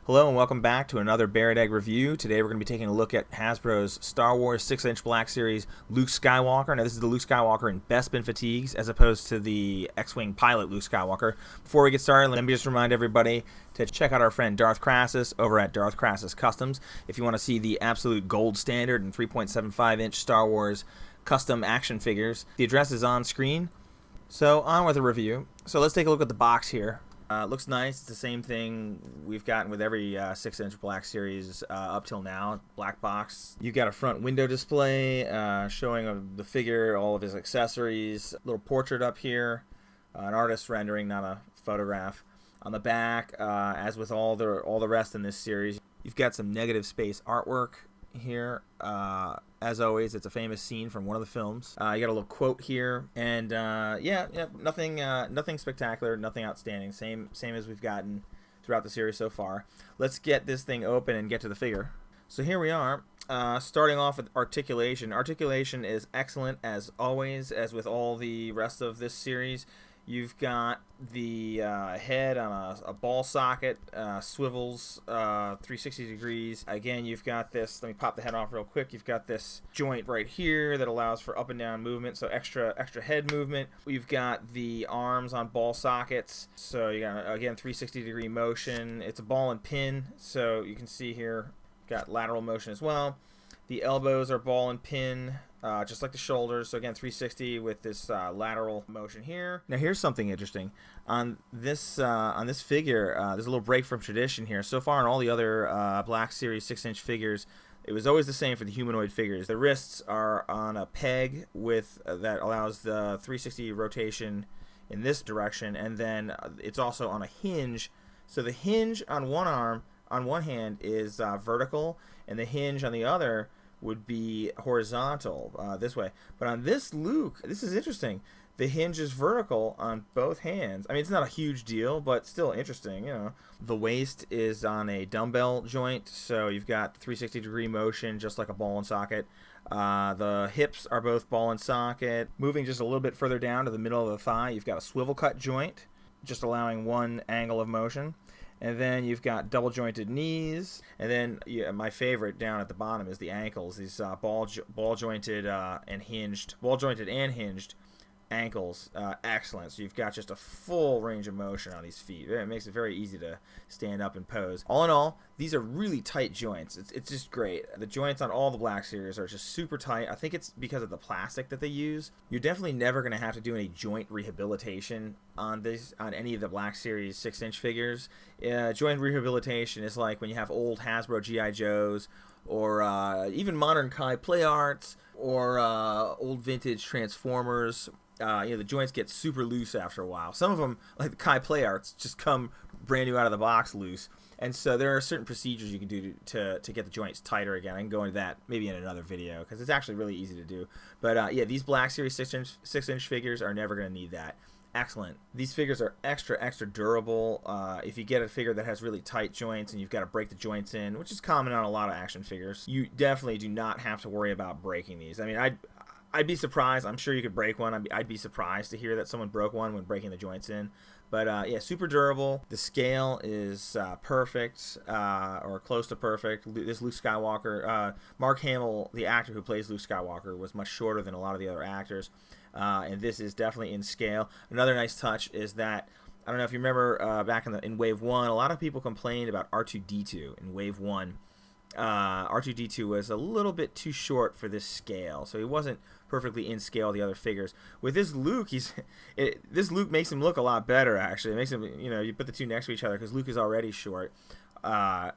Hello and welcome back to another Bear Egg review. Today we're going to be taking a look at Hasbro's Star Wars 6-inch Black Series Luke Skywalker. Now this is the Luke Skywalker in Bespin fatigues as opposed to the X-Wing pilot Luke Skywalker. Before we get started, let me just remind everybody to check out our friend Darth Crassus over at Darth Crassus Customs. If you want to see the absolute gold standard and 3.75-inch Star Wars custom action figures, the address is on screen. So on with the review. So let's take a look at the box here. Looks nice. It's the same thing we've gotten with every 6-inch Black Series up till now. Black box. You've got a front window display showing the figure, all of his accessories. A little portrait up here. An artist rendering, not a photograph. On the back, as with all the rest in this series, you've got some negative space artwork here. As always, it's a famous scene from one of the films. You got a little quote here, and nothing spectacular, nothing outstanding. Same as we've gotten throughout the series so far. Let's get this thing open and get to the figure. So here we are, starting off with Articulation. Articulation is excellent as always, as with all the rest of this series. You've got the head on a ball socket, swivels 360 degrees. Again, you've got this, let me pop the head off real quick. You've got this joint right here that allows for up and down movement, so extra head movement. You've got the arms on ball sockets, so you got, again, 360 degree motion. It's a ball and pin, so you can see here, got lateral motion as well. The elbows are ball and pin. Just like the shoulders, so again 360 with this lateral motion here. Now here's something interesting on this figure. There's a little break from tradition here. So far on all the other Black Series 6-inch figures, it was always the same for the humanoid figures. The wrists are on a peg with that allows the 360 rotation in this direction, and then it's also on a hinge. So the hinge on one arm, on one hand, is vertical, and the hinge on the other would be horizontal this way. But on this Luke, this is interesting. The hinge is vertical on both hands. I mean, it's not a huge deal, but still interesting, you know. The waist is on a dumbbell joint, so you've got 360 degree motion just like a ball and socket. The hips are both ball and socket. Moving just a little bit further down to the middle of the thigh, you've got a swivel cut joint, just allowing one angle of motion. And then you've got double jointed knees, and then my favorite down at the bottom is the ankles. These ball jointed and hinged ankles, excellent. So you've got just a full range of motion on these feet. It makes it very easy to stand up and pose. All in all, these are really tight joints. It's just great. The joints on all the Black Series are just super tight. I think it's because of the plastic that they use. You're definitely never going to have to do any joint rehabilitation on any of the Black Series 6-inch figures. Joint rehabilitation is like when you have old Hasbro G.I. Joes, or even modern Kai Play Arts, or old vintage Transformers. The joints get super loose after a while. Some of them, like the Kai Play Arts, just come brand new out of the box loose. And so there are certain procedures you can do to get the joints tighter again. I can go into that maybe in another video because it's actually really easy to do. But yeah, these Black Series 6-inch figures are never going to need that. Excellent. These figures are extra durable. If you get a figure that has really tight joints and you've got to break the joints in, which is common on a lot of action figures, you definitely do not have to worry about breaking these. I mean, I'd be surprised. I'm sure you could break one. I'd be surprised to hear that someone broke one when breaking the joints in. But yeah, super durable. The scale is perfect, or close to perfect. This Luke Skywalker, Mark Hamill, the actor who plays Luke Skywalker, was much shorter than a lot of the other actors. And this is definitely in scale. Another nice touch is that, I don't know if you remember back in Wave 1, a lot of people complained about R2-D2 in Wave 1. R2-D2 was a little bit too short for this scale, so he wasn't perfectly in scale the other figures. With this Luke, this Luke makes him look a lot better, actually. It makes him, you put the two next to each other because Luke is already short,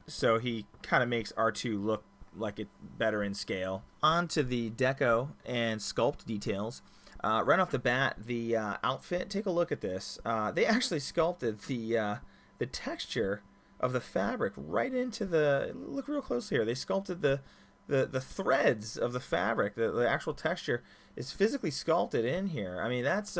so he kind of makes R2 look like it better in scale. On to the deco and sculpt details. Right off the bat, the outfit, take a look at this. They actually sculpted the texture of the fabric right into the, look real close here. They sculpted the threads of the fabric. The actual texture is physically sculpted in here. I mean, that's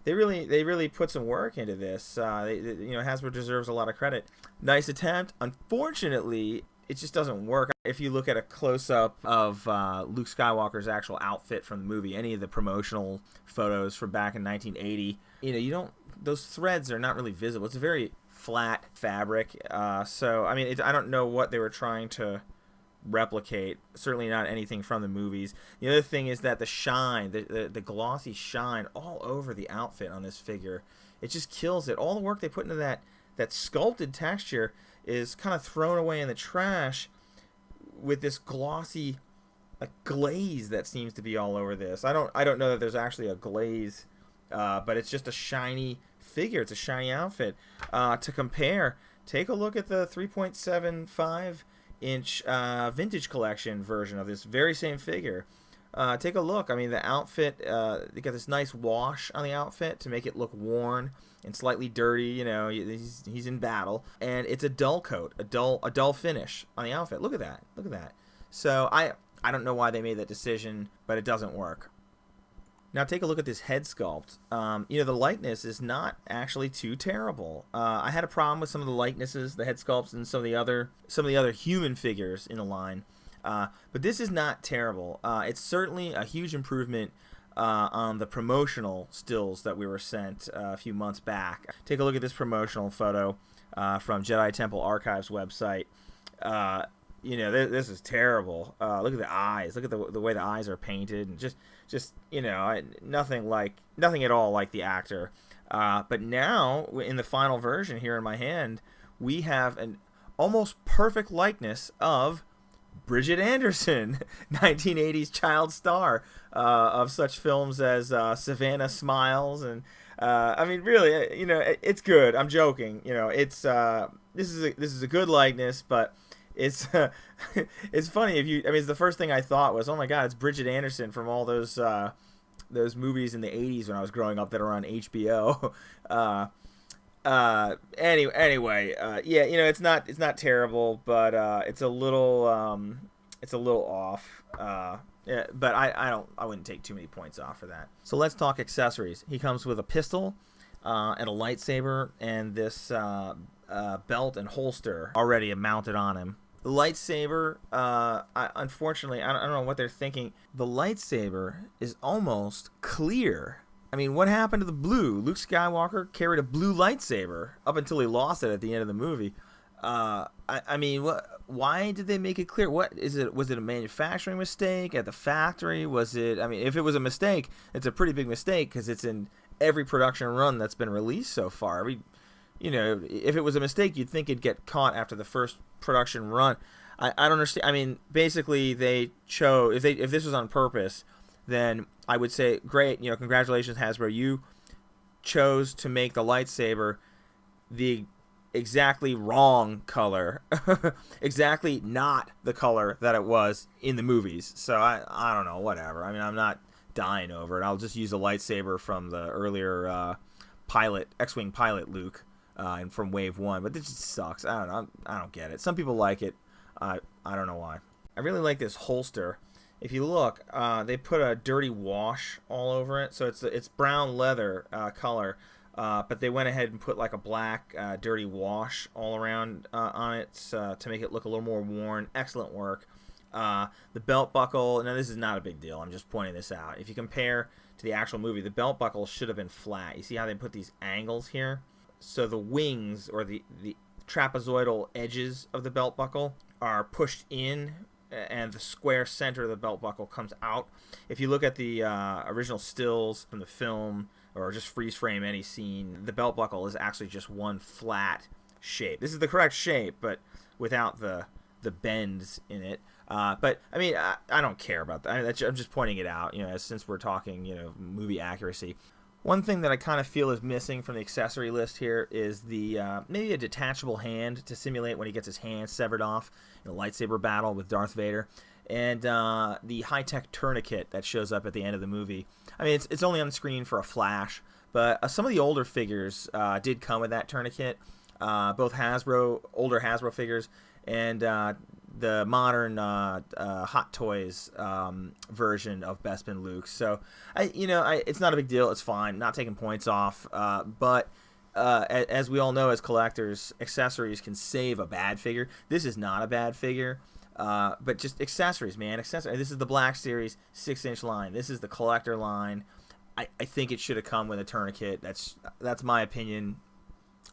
they really put some work into this. Hasbro deserves a lot of credit. Nice attempt. Unfortunately, it just doesn't work. If you look at a close-up of Luke Skywalker's actual outfit from the movie, any of the promotional photos from back in 1980, those threads are not really visible. It's a very flat fabric. So I mean, I don't know what they were trying to replicate. Certainly not anything from the movies. The other thing is that the shine, the glossy shine all over the outfit on this figure, it just kills it. All the work they put into that sculpted texture is kind of thrown away in the trash with this glossy glaze that seems to be all over this. I don't know that there's actually a glaze, but it's just a shiny figure. It's a shiny outfit. To compare, take a look at the 3.75-inch vintage collection version of this very same figure. Take a look. I mean, the outfit, they got this nice wash on the outfit to make it look worn and slightly dirty. You know, he's in battle, and it's a dull coat, a dull finish on the outfit. Look at that. Look at that. So I don't know why they made that decision, but it doesn't work. Now take a look at this head sculpt. You know, the likeness is not actually too terrible. I had a problem with some of the likenesses, the head sculpts, and some of the other human figures in the line. But this is not terrible. It's certainly a huge improvement on the promotional stills that we were sent a few months back. Take a look at this promotional photo from Jedi Temple Archives website. You know, this is terrible. Look at the eyes. Look at the way the eyes are painted, and just you know, nothing at all like the actor. But now in the final version here in my hand, we have an almost perfect likeness of Bridget Anderson, 1980s child star of such films as Savannah Smiles, and I mean, really, you know, it's good. I'm joking. You know, it's this is a good likeness, but it's it's funny if you. I mean, it's the first thing I thought was, oh my God, it's Bridget Anderson from all those movies in the 80s when I was growing up that are on HBO. Anyway, yeah, you know, it's not terrible, but it's a little off. Yeah, but I wouldn't take too many points off for that. So let's talk accessories. He comes with a pistol and a lightsaber and this belt and holster already mounted on him. The lightsaber, unfortunately, I don't know what they're thinking. The lightsaber is almost clear. I mean, what happened to the blue? Luke Skywalker carried a blue lightsaber up until he lost it at the end of the movie. I mean, why did they make it clear? What is it? Was it a manufacturing mistake at the factory? Was it? I mean, if it was a mistake, it's a pretty big mistake because it's in every production run that's been released so far. You know, if it was a mistake, you'd think it'd get caught after the first production run. I don't understand. I mean, basically, they chose if this was on purpose, then I would say, great. You know, congratulations, Hasbro. You chose to make the lightsaber the exactly wrong color, exactly not the color that it was in the movies. So I don't know, whatever. I mean, I'm not dying over it. I'll just use a lightsaber from the earlier X-Wing pilot Luke and from Wave 1, but this just sucks. I don't know. I don't get it. Some people like it. I don't know why. I really like this holster. If you look, they put a dirty wash all over it, so it's brown leather color. But they went ahead and put like a black dirty wash all around on it to make it look a little more worn. Excellent work. The belt buckle, now this is not a big deal. I'm just pointing this out. If you compare to the actual movie, the belt buckle should have been flat. You see how they put these angles here? So the wings or the trapezoidal edges of the belt buckle are pushed in, and the square center of the belt buckle comes out. If you look at the original stills from the film, or just freeze frame any scene, the belt buckle is actually just one flat shape. This is the correct shape, but without the bends in it. But I mean, I don't care about that. I'm just pointing it out, you know, since we're talking, you know, movie accuracy. One thing that I kind of feel is missing from the accessory list here is the maybe a detachable hand to simulate when he gets his hand severed off in a lightsaber battle with Darth Vader, and the high-tech tourniquet that shows up at the end of the movie. I mean, it's only on the screen for a flash, but some of the older figures did come with that tourniquet. Both older Hasbro figures, and the modern Hot Toys version of Bespin Luke. So, it's not a big deal. It's fine. Not taking points off. But as we all know as collectors, accessories can save a bad figure. This is not a bad figure. But just accessories, man. Accessories. This is the Black Series 6-inch line. This is the collector line. I think it should have come with a tourniquet. That's my opinion.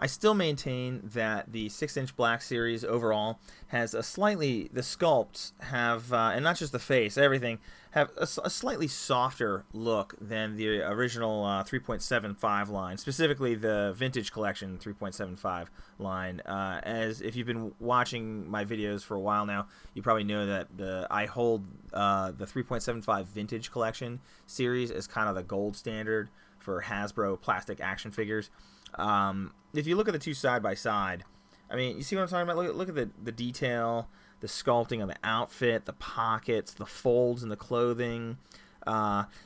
I still maintain that the 6-inch Black Series overall has a slightly, the sculpts have, and not just the face, everything, have a slightly softer look than the original 3.75 line, specifically the Vintage Collection 3.75 line. As if you've been watching my videos for a while now, you probably know that I hold the 3.75 Vintage Collection series as kind of the gold standard for Hasbro plastic action figures. If you look at the two side by side, I mean, you see what I'm talking about? Look at the detail, the sculpting on the outfit, the pockets, the folds in the clothing,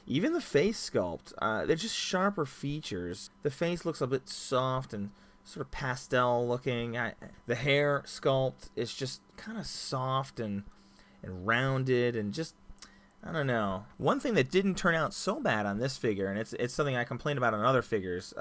even the face sculpt. They're just sharper features. The face looks a bit soft and sort of pastel looking. The hair sculpt is just kind of soft and rounded and just, I don't know. One thing that didn't turn out so bad on this figure, and it's something I complained about on other figures,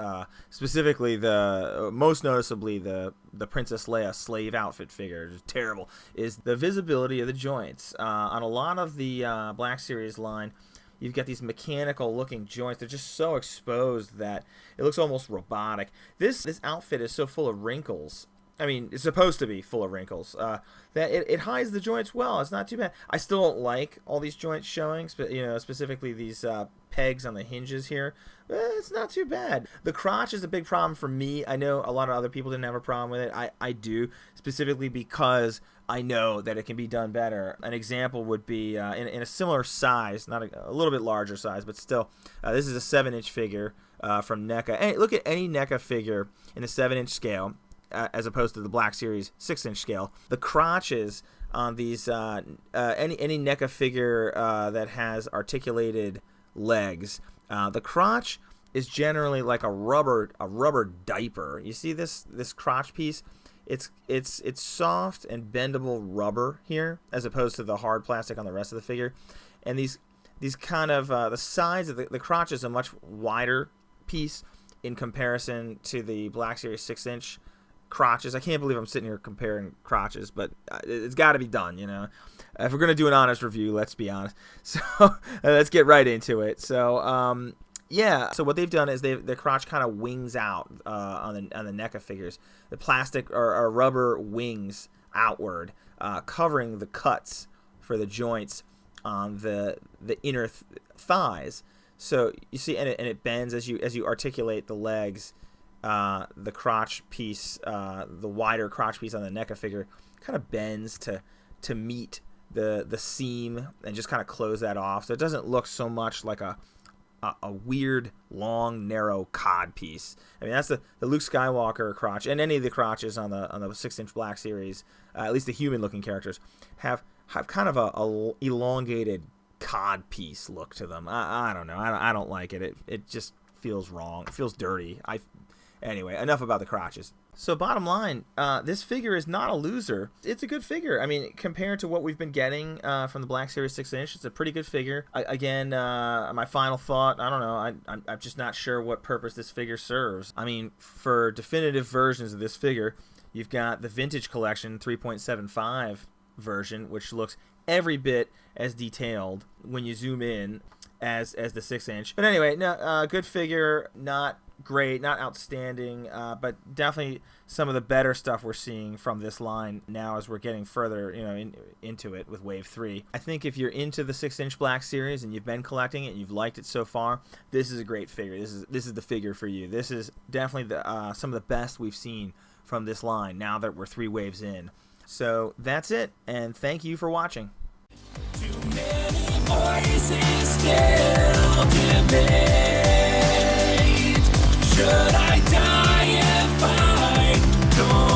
specifically most noticeably the Princess Leia slave outfit figure, just terrible, is the visibility of the joints. On a lot of the Black Series line, you've got these mechanical looking joints. They're just so exposed that it looks almost robotic. This outfit is so full of wrinkles. I mean, it's supposed to be full of wrinkles, that it hides the joints well. It's not too bad. I still don't like all these joints showing, specifically these pegs on the hinges here. It's not too bad. The crotch is a big problem for me. I know a lot of other people didn't have a problem with it. I do, specifically because I know that it can be done better. An example would be in a similar size, not a little bit larger size, but still, this is a 7-inch figure from NECA. Hey, look at any NECA figure in a 7-inch scale, as opposed to the Black Series 6-inch scale. The crotches on these any NECA figure that has articulated legs, the crotch is generally like a rubber diaper. You see this crotch piece? It's soft and bendable rubber here, as opposed to the hard plastic on the rest of the figure. And these kind of the sides of the crotch is a much wider piece in comparison to the Black Series 6-inch crotches. I can't believe I'm sitting here comparing crotches, but it's got to be done, you know. If we're going to do an honest review, let's be honest. So let's get right into it. So yeah, so what they've done is the crotch kind of wings out on the NECA figures. The plastic or rubber wings outward, covering the cuts for the joints on the inner thighs. So you see, and it bends as you articulate the legs. The crotch piece, the wider crotch piece on the NECA figure, kind of bends to meet the seam and just kind of close that off, so it doesn't look so much like a weird, long, narrow cod piece. I mean, that's the Luke Skywalker crotch, and any of the crotches on the 6-inch Black Series, at least the human-looking characters, have kind of a elongated cod piece look to them. I don't know. I don't like it. It just feels wrong. It feels dirty. Anyway, enough about the crotches. So bottom line, this figure is not a loser. It's a good figure. I mean, compared to what we've been getting from the Black Series 6-inch, it's a pretty good figure. Again, my final thought, I don't know. I'm just not sure what purpose this figure serves. I mean, for definitive versions of this figure, you've got the Vintage Collection 3.75 version, which looks every bit as detailed when you zoom in as the 6-inch. But anyway, no, good figure, not great, not outstanding, but definitely some of the better stuff we're seeing from this line now as we're getting further, into it with Wave 3. I think if you're into the 6-inch Black Series and you've been collecting it and you've liked it so far, this is a great figure. This is the figure for you. This is definitely some of the best we've seen from this line now that we're 3 waves in. So that's it, and thank you for watching. Too many voices still debate. Should I die if I don't?